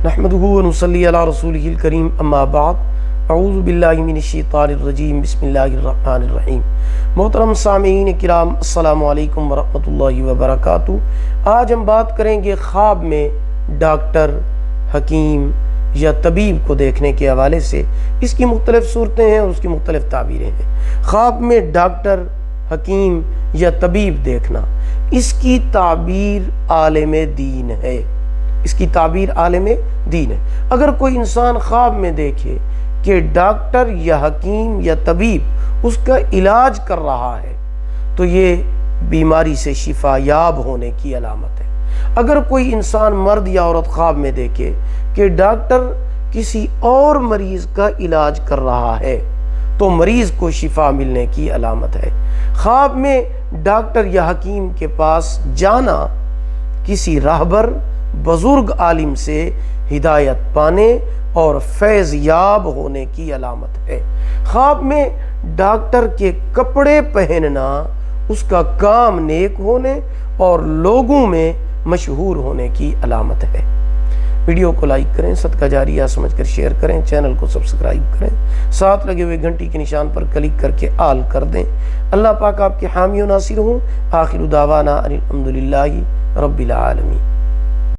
نحمدہ و نصلی علی رسولہ الکریم اما بعد اعوذ باللہ من الشیطان الرجیم بسم اللہ الرحمن الرحیم۔ محترم سامعین کرام السلام علیکم ورحمۃ اللہ وبرکاتہ۔ آج ہم بات کریں گے خواب میں ڈاکٹر، حکیم یا طبیب کو دیکھنے کے حوالے سے۔ اس کی مختلف صورتیں ہیں اور اس کی مختلف تعبیریں ہیں۔ خواب میں ڈاکٹر، حکیم یا طبیب دیکھنا، اس کی تعبیر عالم دین ہے۔ اس کی تعبیر عالم دین ہے۔ اگر کوئی انسان خواب میں دیکھے کہ ڈاکٹر یا حکیم یا طبیب اس کا علاج کر رہا ہے تو یہ بیماری سے شفا یاب ہونے کی علامت ہے۔ اگر کوئی انسان مرد یا عورت خواب میں دیکھے کہ ڈاکٹر کسی اور مریض کا علاج کر رہا ہے تو مریض کو شفا ملنے کی علامت ہے۔ خواب میں ڈاکٹر یا حکیم کے پاس جانا کسی راہبر، بزرگ عالم سے ہدایت پانے اور فیض یاب ہونے کی علامت ہے۔ خواب میں ڈاکٹر کے کپڑے پہننا اس کا کام نیک ہونے اور لوگوں میں مشہور ہونے کی علامت ہے۔ ویڈیو کو لائک کریں، صدقہ جاریہ سمجھ کر شیئر کریں، چینل کو سبسکرائب کریں، ساتھ لگے ہوئے گھنٹی کے نشان پر کلک کر کے آل کر دیں۔ اللہ پاک آپ کے حامی و ناصر ہوں۔ آخر دعوانا ان الحمدللہ رب العالمین۔